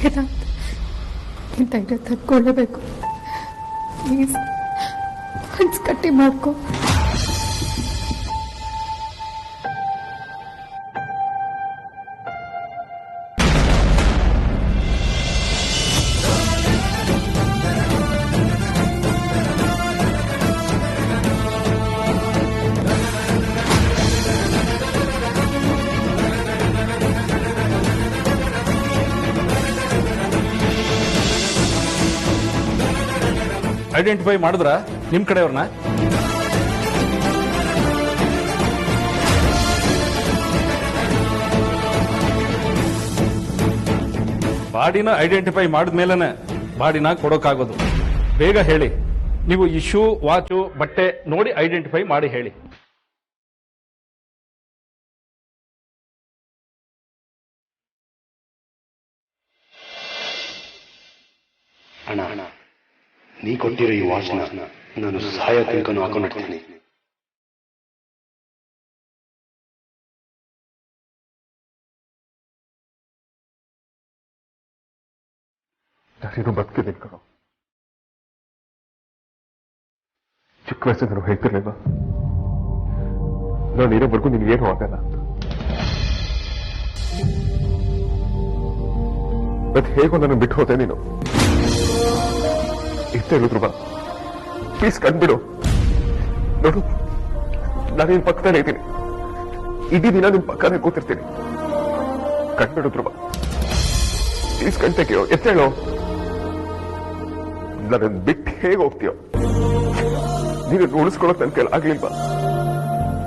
ವೇದಾಂತ್ ನಿನ್ನ ಧೈರ್ಯ ತಕ್ಕೊಳ್ಳೇಬೇಕು. ಪ್ಲೀಸ್ ಮನ್ಸು ಗಟ್ಟಿ ಮಾಡ್ಕೊ. ಐಡೆಂಟಿಫೈ ಮಾಡಿದ್ರ ನಿಮ್ ಕಡೆಯವ್ರನ್ನ? ಬಾಡಿನ ಐಡೆಂಟಿಫೈ ಮಾಡಿದ್ಮೇಲೆ ಬಾಡಿನ ಕೊಡೋಕ್ಕಾಗೋದು. ಬೇಗ ಹೇಳಿ. ನೀವು ಈ ಶೂ, ವಾಚು, ಬಟ್ಟೆ ನೋಡಿ ಐಡೆಂಟಿಫೈ ಮಾಡಿ ಹೇಳಿ. ಅಣ್ಣ, ನೀ ಕೊಟ್ಟಿರೋ ಈ ವಾಚ್ನ ನಾನು ಸಹಾಯ ತನಕನೂ ಹಾಕೊಂಡಿರ್ತೀನಿ. ನಾನೇನು ಬದುಕಿದ್ದೀನಿ ಕಣೋ. ಚಿಕ್ಕ ವಯಸ್ಸಿಗೆ ನಾನು ಹೇಳ್ತಿರ್ಲಿಲ್ಲ ನಾನು ಇರೋವರೆಗೂ ನಿನ್ಗೇನು ಆಗಲ್ಲ ಅಂತ. ಮತ್ತೆ ಹೇಗೋ ನನ್ನ ಬಿಟ್ಟು ಹೋದೆ ನೀನು. ಇಷ್ಟ ಹೇಳಿದ್ರು ಬಾ, ಪ್ಲೀಸ್ ಕಂಡ್ಬಿಡು. ನೋಡು, ನಾನು ನಿನ್ ಪಕ್ಕದಲ್ಲೇ ಇದ್ದೀನಿ. ಇಡೀ ದಿನ ನಿನ್ ಪಕ್ಕನೇ ಕೂತಿರ್ತೀನಿ. ಕಂಡ್ಬಿಡುದ್ರು ಬಾ, ಪ್ಲೀಸ್ ಕಣ್ತೆಗೆಯೋ, ಎತ್ತೇಳೋ. ನನ್ನ ಬಿಟ್ಟು ಹೇಗೆ ಹೋಗ್ತೀಯೋ? ನೀನು ಉಳಿಸ್ಕೊಳಕ್ ನನ್ ಕೈಲಿ ಆಗ್ಲಿಲ್ವಾ?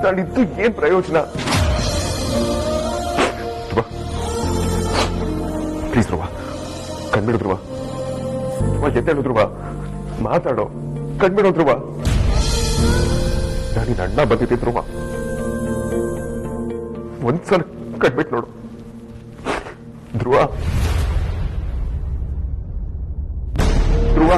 ನಾನಿದ್ದು ಏನ್ ಪ್ರಯೋಜನ? ಪ್ಲೀಸ್ ಧ್ರುವ, ಕಣ್ಬಿಡುದ್ರುವ. ಎದ್ದೇಳುದ್ರುವ, ಮಾತಾಡೋ, ಕಣ್ಬಿಡೋದ್ರುವ. ನಾನಿನ್ ಅಣ್ಣ ಬಂದಿದ್ದೆ ಧ್ರುವ. ಒಂದ್ಸಲ ಕಣ್ಬಿಟ್ಟು ನೋಡು ಧ್ರುವ. ಧ್ರುವ,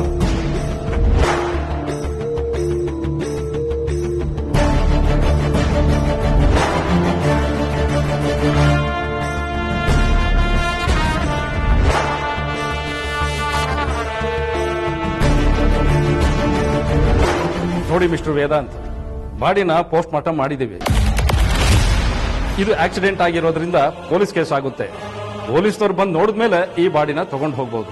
ನೋಡಿ ಮಿಸ್ಟರ್ ವೇದಾಂತ್, ಬಾಡಿನ ಪೋಸ್ಟ್ ಮಾರ್ಟಮ್ ಮಾಡಿದ್ದೀವಿ. ಇದು ಆಕ್ಸಿಡೆಂಟ್ ಆಗಿರೋದ್ರಿಂದ ಪೊಲೀಸ್ ಕೇಸ್ ಆಗುತ್ತೆ. ಪೊಲೀಸ್ನವ್ರು ಬಂದು ನೋಡಿದ್ಮೇಲೆ ಈ ಬಾಡಿನ ತಗೊಂಡು ಹೋಗ್ಬೋದು.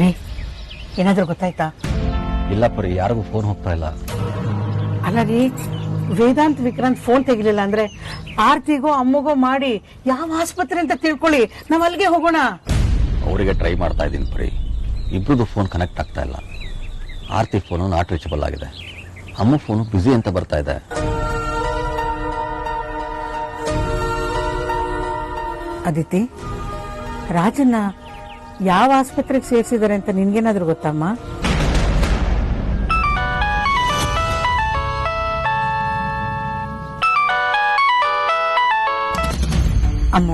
ರೀ, ಏನಾದ್ರೂ ಗೊತ್ತಾಯ್ತಾ? ಇಲ್ಲ ಪರಿ, ಯಾರಿಗೂ ಫೋನ್ ಹೋಗ್ತಾ ಇಲ್ಲ. ಅಲ್ಲ ರೀ, ವೇದಾಂತ್ ವಿಕ್ರಾಂತ್ ಫೋನ್ ತೆಗಿಲಿಲ್ಲ ಅಂದ್ರೆ ಆರ್ತಿಗೋ ಅಮ್ಮಗೋ ಮಾಡಿ ಯಾವ ಆಸ್ಪತ್ರೆ ಅಂತ ತಿಳ್ಕೊಳ್ಳಿ, ನಾವ್ ಅಲ್ಲಿಗೆ ಹೋಗೋಣ. ಅವರಿಗೆ ಟ್ರೈ ಮಾಡ್ತಾ ಇದ್ದೀನಿ ಪರಿ, ಇಬ್ರದ್ದು ಫೋನ್ ಕನೆಕ್ಟ್ ಆಗ್ತಾ ಇಲ್ಲ. ಆರ್ತಿ ಫೋನು ನಾಟ್ ರೀಚಬಲ್ ಆಗಿದೆ, ಅಮ್ಮ ಫೋನು ಬ್ಯುಸಿ ಅಂತ ಬರ್ತಾ ಇದೆ. ಅದಿತಿ, ರಾಜನ್ನ ಯಾವ ಆಸ್ಪತ್ರೆಗೆ ಸೇರಿಸಿದಾರೆ ಅಂತ ನಿನ್ಗೇನಾದ್ರೂ ಗೊತ್ತಮ್ಮ? ಅಮ್ಮ,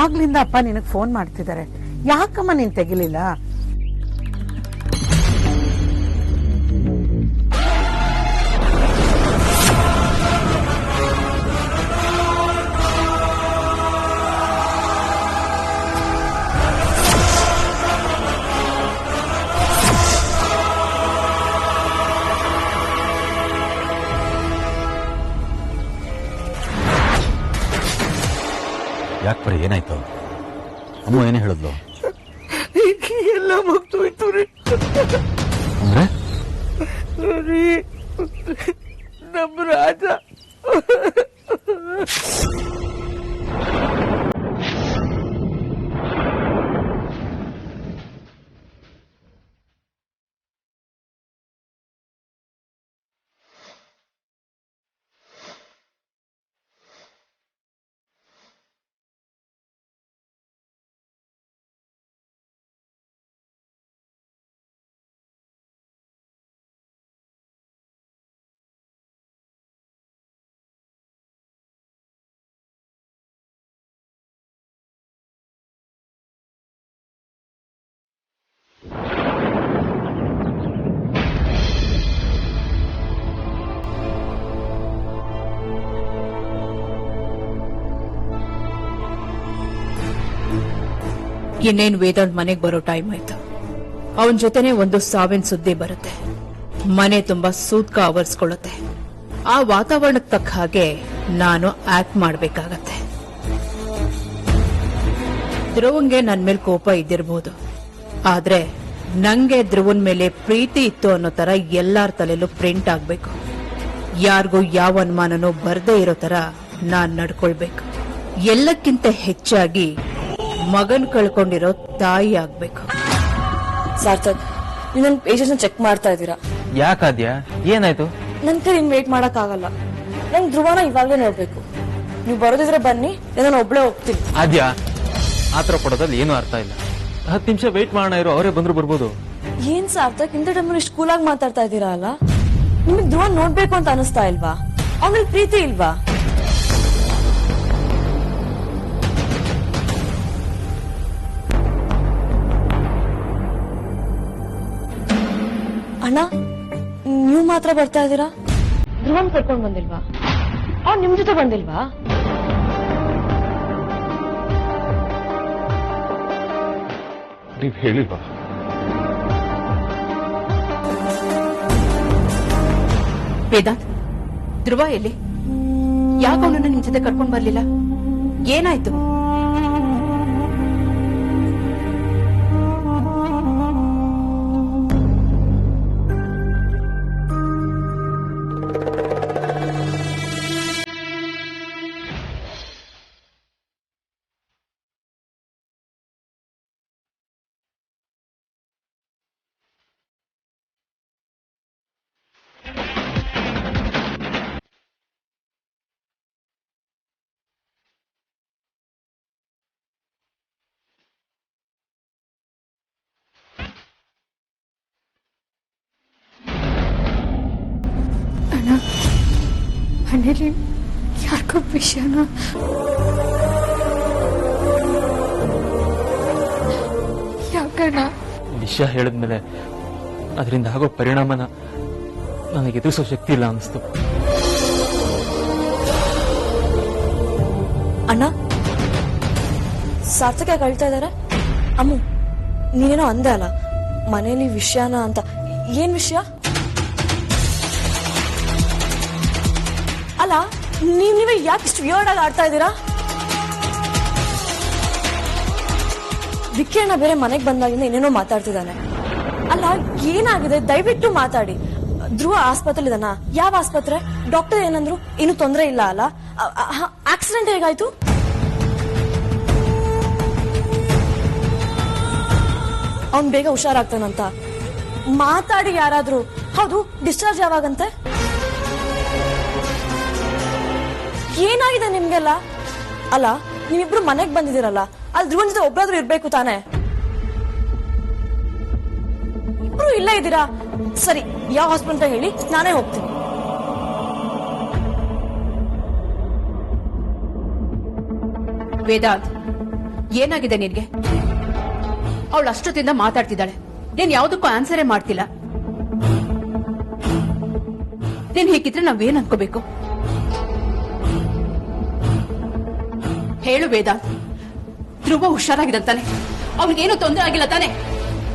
ಆಗ್ಲಿಂದ ಅಪ್ಪ ನಿನಗ್ ಫೋನ್ ಮಾಡ್ತಿದ್ದಾರೆ, ಯಾಕಮ್ಮ ನೀನ್ ತೆಗಿಲಿಲ್ಲ? ಯಾಕೆ ಪರಿ, ಏನಾಯ್ತು? ಅಮ್ಮ ಏನೇ ಹೇಳಿದ್ಲು? ಎಲ್ಲ ಮುಗ್ದೋಯ್ತು ರೀ. ಅಂದ್ರೆ ನಮ್ಮ ರಾಜ ಇನ್ನೇನು ವೇದಾಂತ್ ಮನೆಗೆ ಬರೋ ಟೈಮ್ ಆಯ್ತು. ಅವನ ಜೊತೆನೆ ಒಂದು ಸಾವಿನ ಸುದ್ದಿ ಬರುತ್ತೆ. ಮನೆ ತುಂಬಾ ಸೂತ್ಕ ಆವರಿಸ್ಕೊಳ್ಳುತ್ತೆ. ಆ ವಾತಾವರಣಕ್ಕೆ ತಕ್ಕ ಹಾಗೆ ನಾನು ಆಕ್ಟ್ ಮಾಡಬೇಕಾಗತ್ತೆ. ಧ್ರುವಂಗೆ ನನ್ ಮೇಲೆ ಕೋಪ ಇದ್ದಿರಬಹುದು, ಆದ್ರೆ ನಂಗೆ ಧ್ರುವನ್ ಮೇಲೆ ಪ್ರೀತಿ ಇತ್ತು ಅನ್ನೋ ತರ ಎಲ್ಲಾರ ತಲೆಯಲ್ಲೂ ಪ್ರಿಂಟ್ ಆಗ್ಬೇಕು. ಯಾರಿಗೂ ಯಾವ ಅನುಮಾನನೂ ಬರ್ದೇ ಇರೋ ತರ ನಾನ್ ನಡ್ಕೊಳ್ಬೇಕು. ಎಲ್ಲಕ್ಕಿಂತ ಹೆಚ್ಚಾಗಿ ಮಗನ್ ಕಳ್ಕೊಂಡಿರೋ ತಾಯಿ ಆಗ್ಬೇಕು. ಸಾರ್ಥಕ್, ನೀವು ನನ್ನ ಪೇಜಸ್ ಚೆಕ್ ಮಾಡ್ತಾ ಇದ್ದೀರಾ? ಯಾಕಾದ್ಯ, ಏನಾಯ್ತು? ನನ್ ಕೈ ಇನ್ ವೇಟ್ ಮಾಡಕ್ ಆಗಲ್ಲ. ನಂಗೆ ಧ್ರುವನ ಇವಾಗಲೇ ನೋಡ್ಬೇಕು. ನೀವು ಬರೋದಿದ್ರೆ ಬನ್ನಿ, ನಾನು ಒಬ್ಳೆ ಹೋಗ್ತೀನಿ. ಆದ್ಯ, ಆತರ ಪಡೋದ್ರಲ್ಲಿ ಏನು ಅರ್ಥ ಇಲ್ಲ. 10 ನಿಮಿಷ ವೇಟ್ ಮಾಡೋಣ ಇರೋ, ಅವರೇ ಬಂದ್ರು ಬರ್ಬೋದು. ಏನ್ ಸಾರ್ಥಕ್, ಇಂಥ ಟೈಮಲ್ಲಿ ಇಷ್ಟು ಕೂಲಾಗಿ ಮಾತಾಡ್ತಾ ಇದ್ದೀರಾ ಅಲ್ಲ? ನಿಮಗ್ ಧ್ರುವ ನೋಡ್ಬೇಕು ಅಂತ ಅನಿಸ್ತಾ ಇಲ್ವಾ? ಅವನಲ್ಲಿ ಪ್ರೀತಿ ಇಲ್ವಾ? ಅಣ್ಣ, ನೀವು ಮಾತ್ರ ಬರ್ತಾ ಇದ್ದೀರಾ? ಧ್ರುವನ್ ಕರ್ಕೊಂಡ್ ಬಂದಿಲ್ವಾ? ಅವ್ನು ನಿಮ್ ಜೊತೆ ಬಂದಿಲ್ವಾ? ನೀವ್ ಹೇಳಿಲ್ವಾ? ವೇದಾಂತ್, ಧ್ರುವ ಎಲ್ಲಿ? ಯಾಕೆ ಅವನನ್ನ ನಿಮ್ ಜೊತೆ ಕರ್ಕೊಂಡ್ ಬರ್ಲಿಲ್ಲ? ಏನಾಯ್ತು? ಮನೇಲಿ ಯಾಕೋ ವಿಷಯನ ಯಾಕಣ್ಣ? ವಿಷಯ ಹೇಳಿದ್ಮೇಲೆ ಅದರಿಂದ ಆಗೋ ಪರಿಣಾಮನ ನನಗೆ ಎದುರಿಸೋ ಶಕ್ತಿ ಇಲ್ಲ ಅನಿಸ್ತು. ಅಣ್ಣ, ಸಾರ್ಥಕ ಕಳ್ತಾ ಇದಾರೆ. ಅಮ್ಮು, ನೀನೇನೋ ಅಂದೆ ಅಲ್ಲ ಮನೇಲಿ ವಿಷಯನ ಅಂತ. ಏನ್ ವಿಷಯ? ಅಲ್ಲ, ನೀವೇ ಯಾಕೆ ಇಷ್ಟು ವಿಯರ್ಡ್ ಆಗಿ ಆಡ್ತಾ ಇದ್ದೀರಾ? ವಿಕಿರಣ ಬೇರೆ ಮನೆಗೆ ಬಂದಾಗಿಂದ ಏನೇನೋ ಮಾತಾಡ್ತಿದ್ದಾನೆ. ಅಲ್ಲ, ಏನಾಗಿದೆ? ದಯವಿಟ್ಟು ಮಾತಾಡಿ. ಧ್ರುವ ಆಸ್ಪತ್ರೆ ಇದಾನ? ಯಾವ ಆಸ್ಪತ್ರೆ? ಡಾಕ್ಟರ್ ಏನಂದ್ರು? ಏನು ತೊಂದರೆ ಇಲ್ಲ ಅಲ್ಲ? ಆಕ್ಸಿಡೆಂಟ್ ಹೇಗಾಯ್ತು? ಅವ್ನ್ ಬೇಗ ಹುಷಾರಾಗ್ತಾನಂತ ಮಾತಾಡಿ ಯಾರಾದ್ರೂ. ಹೌದು, ಡಿಸ್ಚಾರ್ಜ್ ಯಾವಾಗಂತೆ? ಏನಾಗಿದೆ ನಿಮ್ಗೆಲ್ಲ? ಅಲ್ಲ, ನೀವಿಬ್ರು ಮನೆಗ್ ಬಂದಿದ್ದೀರಲ್ಲ, ಅಲ್ಲಿ ಧ್ರುವನ್ ಜೊತೆ ಒಬ್ಬರಾದ್ರೂ ಇರ್ಬೇಕು ತಾನೆ? ಇಬ್ರು ಇಲ್ಲೇ ಇದ್ದೀರಾ? ಸರಿ, ಯಾವ ಹಾಸ್ಪಿಟಲ್ ಹೇಳಿ, ನಾನೇ ಹೋಗ್ತೀನಿ. ವೇದಾಂತ್, ಏನಾಗಿದೆ ನಿನ್ಗೆ? ಅವಳು ಅಷ್ಟೊತ್ತಿಂದ ಮಾತಾಡ್ತಿದ್ದಾಳೆ, ನೀನ್ ಯಾವ್ದಕ್ಕೂ ಆನ್ಸರೇ ಮಾಡ್ತಿಲ್ಲ. ನೀನ್ ಹೀಗಿದ್ರೆ ನಾವೇನ್ ಅನ್ಕೋಬೇಕು? ಹೇಳು ವೇದಾಂತ್, ಧ್ರುವ ಹುಷಾರಾಗಿದಂತಾನೆ? ಅವನಿಗೇನು ತೊಂದರೆ ಆಗಿಲ್ಲ ತಾನೆ?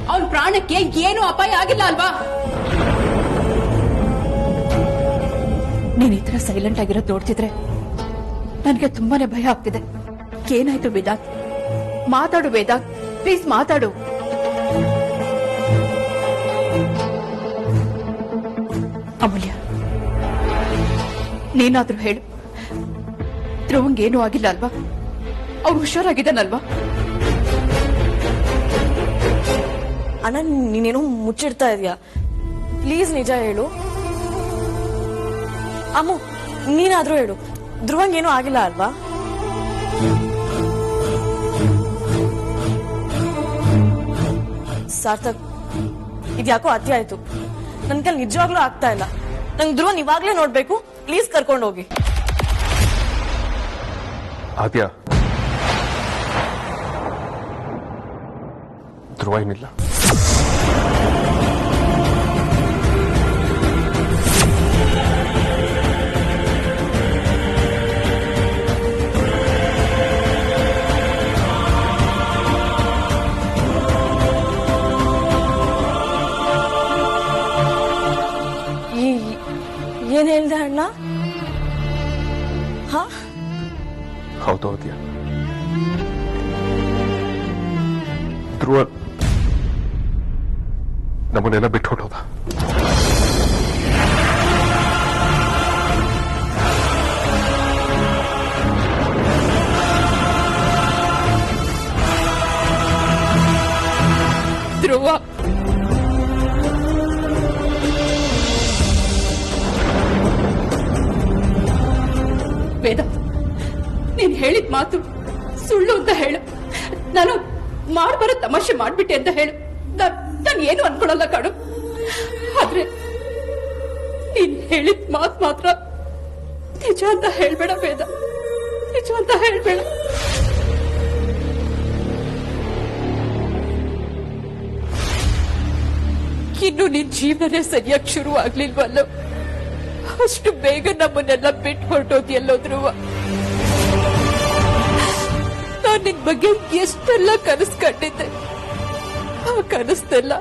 ಅವನ ಪ್ರಾಣಕ್ಕೆ ಏನು ಅಪಾಯ ಆಗಿಲ್ಲ ಅಲ್ವಾ? ನೀನ್ ಈ ತರ ಸೈಲೆಂಟ್ ಆಗಿರೋದು ನೋಡ್ತಿದ್ರೆ ನನ್ಗೆ ತುಂಬಾನೇ ಭಯ ಆಗ್ತಿದೆ. ಏನಾಯ್ತು ವೇದಾಂತ್? ಮಾತಾಡು ವೇದಾಂತ್, ಪ್ಲೀಸ್ ಮಾತಾಡು. ಅಮೂಲ್ಯ, ನೀನಾದ್ರೂ ಹೇಳು, ಧ್ರುವಂಗೇನೂ ಆಗಿಲ್ಲ ಅಲ್ವಾ? ಅವ್ರು ಹುಷಾರಾಗಿದ್ದಾನಲ್ವಾ? ಅಣ್ಣ, ನೀನೇನೋ ಮುಚ್ಚಿಡ್ತಾ ಇದೀಯಾ. ಪ್ಲೀಸ್ ನಿಜ ಹೇಳು. ಅಮ್ಮು, ನೀನಾದ್ರೂ ಹೇಳು, ಧ್ರುವಂಗೇನೂ ಆಗಿಲ್ಲ ಅಲ್ವಾ? ಸಾರ್ಥಕ್, ಇದ್ಯಾಕೋ ಅತಿ ಆಯ್ತು. ನನ್ ಕೈಲಿ ನಿಜವಾಗ್ಲೂ ಆಗ್ತಾ ಇಲ್ಲ. ನಂಗೆ ಧ್ರುವನ್ ಇವಾಗ್ಲೇ ನೋಡ್ಬೇಕು. ಪ್ಲೀಸ್ ಕರ್ಕೊಂಡೋಗಿ. ಆದ್ಯ, ಧ್ರುವ ಏನಿಲ್ಲ. ಅಂದೆ ಅಣ್ಣ? ಹಾ, ಹೌದು ಹೌದ್ಯಾ. ಧ್ರುವ ನಮ್ಮನ್ನೆಲ್ಲ ಬಿಟ್ಟು ಹೊಟ್ಟೋದ. ಧ್ರುವ, ವೇದ, ನೀನ್ ಹೇಳಿದ ಮಾತು ಸುಳ್ಳು ಅಂತ ಹೇಳು. ನಾನು ಮಾಡ್ಬಾರ ತಮಾಷೆ ಮಾಡ್ಬಿಟ್ಟೆ ಅಂತ ಹೇಳು. ನಾನು ಏನು ಅನ್ಕೊಳಲ್ಲ ಕಾಡು. ಆದ್ರೆ ನೀನ್ ಹೇಳಿದ ಮಾತು ಮಾತ್ರ ನಿಜ ಅಂತ ಹೇಳ್ಬೇಡ ವೇದ, ನಿಜ ಅಂತ ಹೇಳ್ಬೇಡ. ಇನ್ನು ನಿನ್ ಜೀವನನೇ ಸರಿಯಾಗಿ ಶುರು ಆಗ್ಲಿಲ್ವಲ್ಲೋ, ಅಷ್ಟು ಬೇಗ ನಮ್ಮನ್ನೆಲ್ಲ ಬಿಟ್ಟು ಹೊರಟೋದಿಯಲ್ಲೋ ಧ್ರುವ. ನಾನ್ ನಿನ್ ಬಗ್ಗೆ ಎಷ್ಟೆಲ್ಲ ಕನಸು ಕಂಡಿದ್ದೆ, ಆ ಕನಸೆಲ್ಲ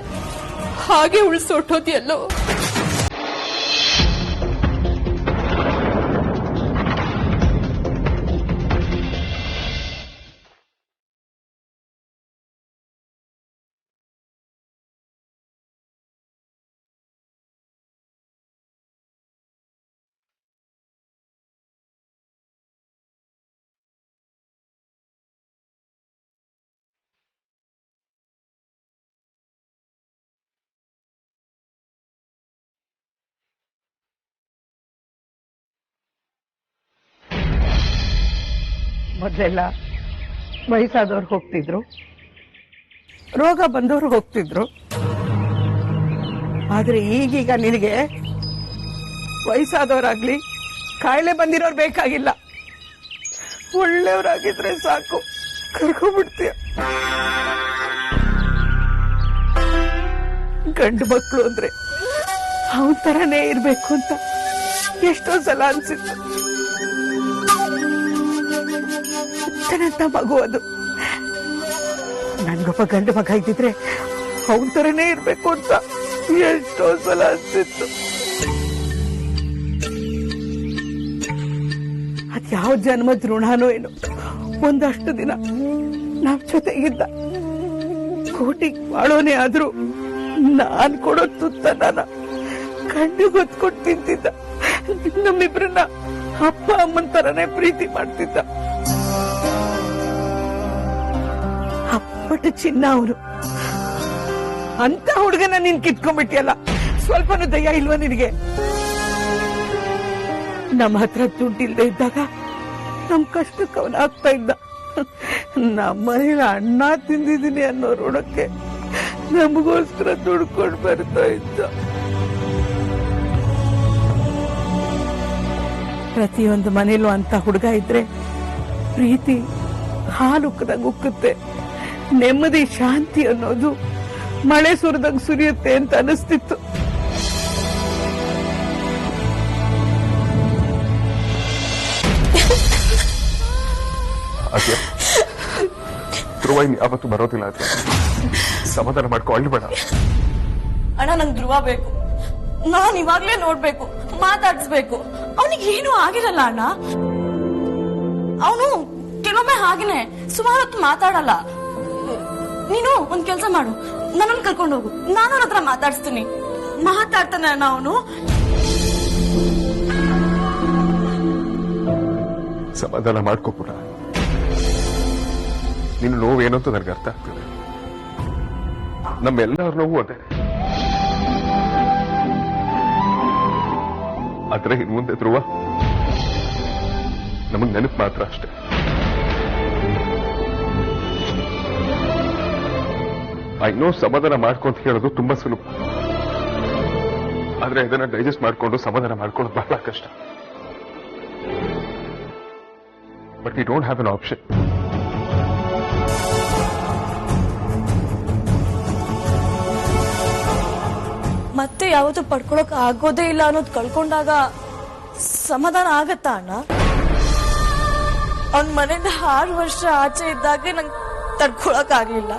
ಹಾಗೆ ಉಳಿಸೋಟೋದಿಯಲ್ಲೋ. ಮೊದಲೆಲ್ಲ ವಯಸ್ಸಾದವ್ರು ಹೋಗ್ತಿದ್ರು, ರೋಗ ಬಂದವ್ರು ಹೋಗ್ತಿದ್ರು. ಆದ್ರೆ ಈಗೀಗ ನಿನಗೆ ವಯಸ್ಸಾದವರಾಗ್ಲಿ ಕಾಯಿಲೆ ಬಂದಿರೋರು ಬೇಕಾಗಿಲ್ಲ, ಒಳ್ಳೆಯವರಾಗಿದ್ರೆ ಸಾಕು, ಕರ್ಕೊಂಡ್ಬಿಡ್ತೀಯ. ಗಂಡು ಮಕ್ಕಳು ಅಂದ್ರೆ ಅವನ ತರನೇ ಇರ್ಬೇಕು ಅಂತ ಎಷ್ಟೋ ಸಲ ಅನ್ಸಿತ್ತು. ಅಂತ ಮಗು ಅದು. ನನ್ಗೊಬ್ಬ ಗಂಡು ಮಗ ಇದ್ದಿದ್ರೆ ಅವನ ತರನೇ ಇರ್ಬೇಕು ಅಂತ ಎಷ್ಟೋ ಸಲ ಅನ್ಸಿತ್ತು. ಅದ್ಯಾವ ಜನ್ಮದ ಋಣನೋ ಏನು, ಒಂದಷ್ಟು ದಿನ ನಾವ್ ಜೊತೆಗಿದ್ದ. ಕೋಟಿ ಬಾಳೋನೆ ಆದ್ರೂ ನಾನ್ ಕೊಡೋ ತುತ್ತನ ಕಣ್ಣು ಗೊತ್ಕೊಟ್ಟು ತಿಂತಿದ್ದ. ನಮ್ಮಿಬ್ರನ್ನ ಅಪ್ಪ ಅಮ್ಮನ ತರನೇ ಪ್ರೀತಿ ಮಾಡ್ತಿದ್ದ. ಅಪ್ಪಟ ಚಿನ್ನ ಅವನು. ಅಂತ ಹುಡುಗನ ನೀನ್ ಕಿತ್ಕೊಂಡ್ಬಿಟ್ಟಿಯಲ್ಲ, ಸ್ವಲ್ಪನೂ ದಯ ಇಲ್ವಾ ನಿನಗೆ? ನಮ್ಮ ಹತ್ರ ದುಡ್ಡಿಲ್ದೆ ಇದ್ದಾಗ ನಮ್ ಕಷ್ಟಕ್ಕೆ ಅವನ ಆಗ್ತಾ ಇದ್ದ. ನಮ್ಮ ಮನೇಲಿ ಅನ್ನ ತಿಂದಿದ್ದೀನಿ ಅನ್ನೋ ಋಣಕ್ಕೆ ನಮಗೋಸ್ಕರ ದುಡ್ಕೊಂಡು ಬರ್ತಾ ಇದ್ದ. ಪ್ರತಿಯೊಂದು ಮನೇಲೂ ಅಂತ ಹುಡುಗ ಇದ್ರೆ ಪ್ರೀತಿ ಹಾಲುಕ್ಕದಂಗ ಉಕ್ಕುತ್ತೆ, ನೆಮ್ಮದಿ ಶಾಂತಿ ಅನ್ನೋದು ಮಳೆ ಸುರಿದಂಗ್ ಸುರಿಯುತ್ತೆ ಅಂತ ಅನಿಸ್ತಿತ್ತು. ಧ್ರುವ ಯಾವತ್ತು ಬರೋದಿಲ್ಲ, ಅದೇ ಸಮಾಧಾನ ಮಾಡ್ಕೊ, ಅಳ್ಬೇಡ. ಅಣ್ಣ, ನಂಗೆ ಧ್ರುವ ಬೇಕು. ನಾನ್ ಇವಾಗ್ಲೇ ನೋಡ್ಬೇಕು, ಮಾತಾಡ್ಸ್ಬೇಕು. ಅವನಿಗೆ ಏನು ಆಗಿರಲ್ಲ ಅಣ್ಣ. ಅವನು ಕೆಲವೊಮ್ಮೆ ಹಾಗೇನೆ ಸುಮಾರು ಹೊತ್ತು ಮಾತಾಡಲ್ಲ. ನೀನು ಒಂದ್ ಕೆಲ್ಸ ಮಾಡು, ನನ್ನನ್ನು ಕರ್ಕೊಂಡು ಹೋಗು, ನಾನು ಅವ್ರ ಹತ್ರ ಮಾತಾಡ್ಸ್ತೀನಿ. ಮಾತಾಡ್ತಾನೆ ಅಣ್ಣ ಅವನು. ಸಮಾಧಾನ ಮಾಡ್ಕೊಪುರ. ನಿನ್ನ ನೋವು ಏನು ಅಂತ ನನಗೆ ಅರ್ಥ ಆಗ್ತದೆ. ನಮ್ಮೆಲ್ಲರ ನೋವು ಅದೇ. ಆದ್ರೆ ಇನ್ ಮುಂದೆ ಧ್ರುವ ನಮಗ್ ನೆನಪು ಮಾತ್ರ ಅಷ್ಟೇ. ಇನ್ನೂ ಸಮಾಧಾನ ಮಾಡ್ಕೊಂತ ಹೇಳೋದು ತುಂಬಾ ಸುಲಭ, ಆದ್ರೆ ಇದನ್ನ ಡೈಜೆಸ್ಟ್ ಮಾಡ್ಕೊಂಡು ಸಮಾಧಾನ ಮಾಡ್ಕೊಳ್ಳೋದು ಬಹಳ ಕಷ್ಟ. But we don't have an option. ಮತ್ತೆ ಯಾವತ್ತೂ ಪಡ್ಕೊಳಕ್ ಆಗೋದೇ ಇಲ್ಲ ಅನ್ನೋದು ಕಳ್ಕೊಂಡಾಗ ಸಮಾಧಾನ ಆಗತ್ತಾ ಅಣ್ಣ? ಅವನ್ ಮನೆಯಿಂದ 6 ವರ್ಷ ಆಚೆ ಇದ್ದಾಗ ನಂಗೆ ತಡ್ಕೊಳಕ್ ಆಗ್ಲಿಲ್ಲ.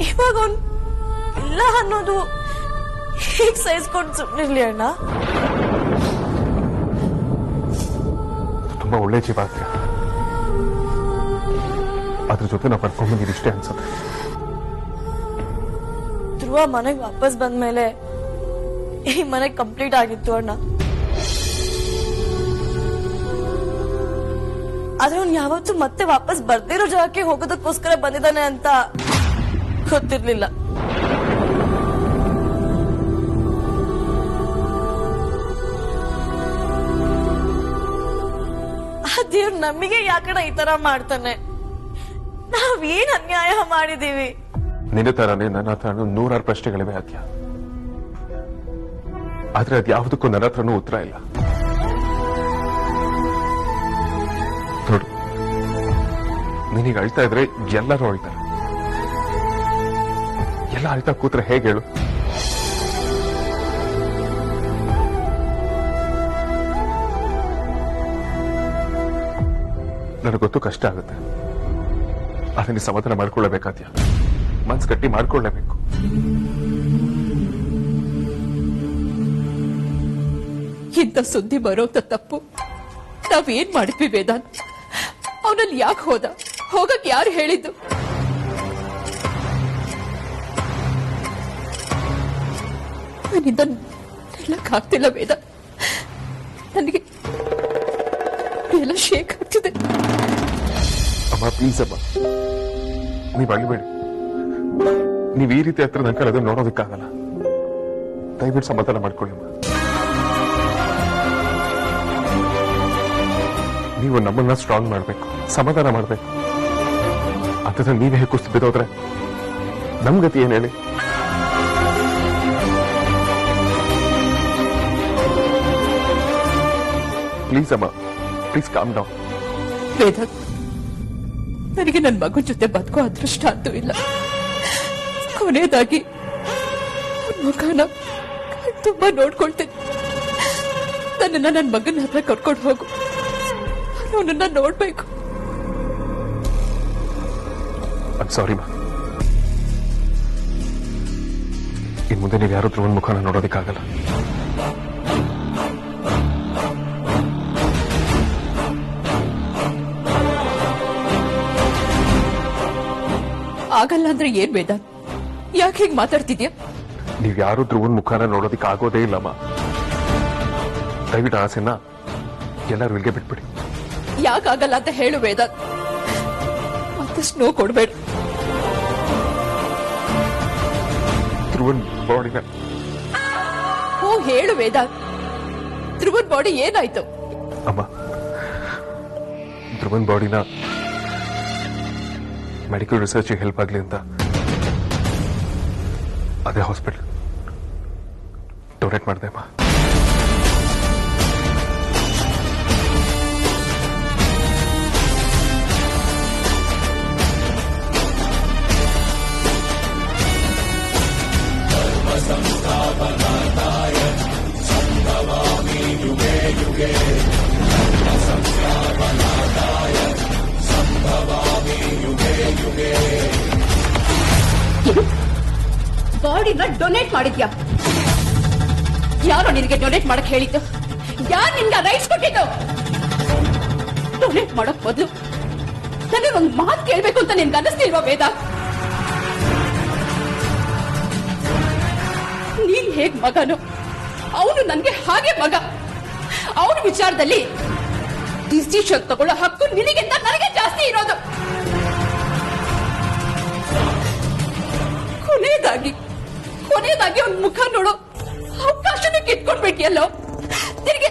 ಇವಾಗ ಅವನ್ ಇಲ್ಲ ಅನ್ನೋದು ಹೇಗ್ ಸಹಿಸ್ಕೊಂಡು ಸುಮ್ಮನಿರ್ಲಿ ಅಣ್ಣ? ಅಮ್ಮ ಒಳ್ಳೆ ಜೀವ ಆಗ್ತೀಯ, ಅದ್ರ ಜೊತೆ ನಾ ಪಡ್ಕೊಂಡ್ಬಂದಿದ್ದಿಷ್ಟೇ ಅನ್ಸುತ್ತೆ. ಧ್ರುವ ಮನೆಗೆ ವಾಪಸ್ ಬಂದ್ಮೇಲೆ ಈ ಮನೆ ಕಂಪ್ಲೀಟ್ ಆಗಿತ್ತು ಅಣ್ಣ. ಆದ್ರೆ ಅವ್ನು ಯಾವತ್ತೂ ಮತ್ತೆ ವಾಪಸ್ ಬರ್ದಿರೋ ಜಾಗಕ್ಕೆ ಹೋಗೋದಕ್ಕೋಸ್ಕರ ಬಂದಿದ್ದಾನೆ ಅಂತ ಗೊತ್ತಿರ್ಲಿಲ್ಲ. ಆ ದೇವ್ರು ನಮಗೆ ಯಾಕಣ ಈ ತರ ಮಾಡ್ತಾನೆ? ನಾವೇನ್ ಅನ್ಯಾಯ ಮಾಡಿದೀವಿ? ನಿನ್ನ ತರಾನೇ ನನ್ನ ಹತ್ರನೂ 100 ಪ್ರಶ್ನೆಗಳಿವೆ ಆದ್ಯ. ಆದ್ರೆ ಅದ್ಯಾವುದಕ್ಕೂ ನನ್ನ ಹತ್ರನೂ ಉತ್ತರ ಇಲ್ಲ. ನೋಡು, ನೀನೀಗ ಅಳ್ತಾ ಇದ್ರೆ ಎಲ್ಲರೂ ಅಳ್ತಾರೆ. ಎಲ್ಲ ಅಳ್ತಾ ಕೂತ್ರೆ ಹೇಗೆ ಹೇಳು? ನನಗೆ ಗೊತ್ತು ಕಷ್ಟ ಆಗುತ್ತೆ, ಆದ್ರೆ ನೀ ಸಮಾಧಾನ ಮಾಡ್ಕೊಳ್ಳಬೇಕಾದ್ಯ, ಮನ್ಸು ಗಟ್ಟಿ ಮಾಡ್ಕೊಳ್ಳೇಬೇಕು. ಇಂಥ ಸುದ್ದಿ ಬರೋಂತ ತಪ್ಪು ನಾವೇನ್ ಮಾಡಿದ್ವಿ ವೇದಾಂತ್? ಅವನಲ್ಲಿ ಯಾಕೆ ಹೋದ? ಹೋಗಕ್ ಯಾರು ಹೇಳಿದ್ದು? ನನ್ನಿಂದ ನಿಲ್ಲಕ್ಕಾಗ್ತಿಲ್ಲ ವೇದಾಂತ್. ನನಗೆ ಎಲ್ಲ ಶೇಕ್ ಆಗ್ತಿದೆ. ಅಮ್ಮ ಪ್ಲೀಸ್ ಅಮ್ಮ, ನೀವ್ ಅಳ್ಬೇಡಿ. ನೀವ್ ಈ ರೀತಿ ಹತ್ರ ನನ್ನ ಅದನ್ನ ನೋಡೋದಕ್ಕಾಗಲ್ಲ. ದಯವಿಟ್ಟು ಸಮಾಧಾನ ಮಾಡ್ಕೊಳ್ಳಿ ಅಮ್ಮ. ನೀವು ನಮ್ಮನ್ನ ಸ್ಟ್ರಾಂಗ್ ಮಾಡ್ಬೇಕು, ಸಮಾಧಾನ ಮಾಡ್ಬೇಕು. ಅದನ್ನ ನೀವೇ ಕುಸ್ತು ಬಿದ್ದೋದ್ರೆ ನಮ್ ಗತಿ ಏನ್ ಹೇಳಿ? ಪ್ಲೀಸ್ ಅಮ್ಮ, ಪ್ಲೀಸ್ ಕಾಮ್ ಡೌನ್. ವೇದಾಂತ್, ನನಗೆ ನನ್ನ ಮಗನ ಜೊತೆ ಬದುಕೋ ಅದೃಷ್ಟ ಅಂತೂ ಇಲ್ಲ. ಕೊನೆಯದಾಗಿ ಮುಖನ ತುಂಬಾ ನೋಡ್ಕೊಳ್ತೇನೆ. ನನ್ನನ್ನ ನನ್ನ ಮಗನ ಹತ್ರ ಕರ್ಕೊಂಡು ಹೋಗು, ಅವನನ್ನ ನೋಡ್ಬೇಕು. ಸಾರಿ ಮಾ, ಇನ್ ಮುಂದೆ ನೀವು ಯಾರು ಧ್ರುವನ್ ಮುಖನ ನೋಡೋದಕ್ಕಾಗಲ್ಲ. ಆಗಲ್ಲ ಅಂದ್ರೆ ಏನ್ ವೇದಾಂತ್? ಯಾಕೆ ಹೀಗೆ ಮಾತಾಡ್ತಿದ್ಯಾ? ನೀವ್ ಯಾರು ಧ್ರುವನ್ ಮುಖಾನ ನೋಡೋದಿಕ್ ಆಗೋದೇ ಇಲ್ಲಮ್ಮ. ದಯವಿಟ್ಟು ಆಸೆನ ಎಲ್ಲರೂ ಇಲ್ಲಿಗೆ ಬಿಟ್ಬಿಡಿ. ಯಾಕಾಗಲ್ಲ ಅಂತ ಹೇಳು ವೇದಾಂತ್. ಮತ್ತಷ್ಟು ನೋವು ಕೊಡ್ಬೇಡ. ಧ್ರುವನ್ ಬಾಡಿನ ಹೋ ಹೇಳು ವೇದಾಂತ್. ಧ್ರುವನ್ ಬಾಡಿ ಏನಾಯ್ತು? ಅಮ್ಮ, ಧ್ರುವನ್ ಬಾಡಿನ ಮೆಡಿಕಲ್ ರಿಸರ್ಚ್ ಹೆಲ್ಪ್ ಆಗ್ಲಿ ಅಂತ ಅದೇ ಹಾಸ್ಪಿಟಲ್ ಡೊನೇಟ್ ಮಾಡಿದೆ ಅಮ್ಮ. ಬಾಡಿನ ಡೊನೇಟ್ ಮಾಡಿದ್ಯಾ? ಯಾರೋ ನಿನಗೆ ಡೊನೇಟ್ ಮಾಡಕ್ ಹೇಳಿದ್ದು? ಯಾರು ನಿನ್ಗೆ ರೈಟ್ಸ್ ಕೊಟ್ಟಿದ್ದು? ಡೊನೇಟ್ ಮಾಡಕ್ ಬದಲು ನನಗೆ ಒಂದು ಮಾತು ಕೇಳ್ಬೇಕು ಅಂತ ನಿನ್ಗೆ ಅನ್ನಿಸ್ತಿಲ್ವಾ ವೇದ? ನೀನ್ ಹೇಗ್ ಮಗನು, ಅವನು ನನ್ಗೆ ಹಾಗೆ ಮಗ. ಅವನ ವಿಚಾರದಲ್ಲಿ ಡಿಸಿಷನ್ ತಗೊಳ್ಳೋ ಹಕ್ಕು ನಿನಗಿಂತ ನನಗೆ ಜಾಸ್ತಿ ಇರೋದು. ಕೊನೆಯದಾಗಿ ಅವ್ನ ಮುಖ ನೋಡೋ ಅವಕಾಶನ ಕಿತ್ಕೊಂಡ್ಬಿಟ್ಟಿಯಲ್ಲೋ. ನಿನಗೆ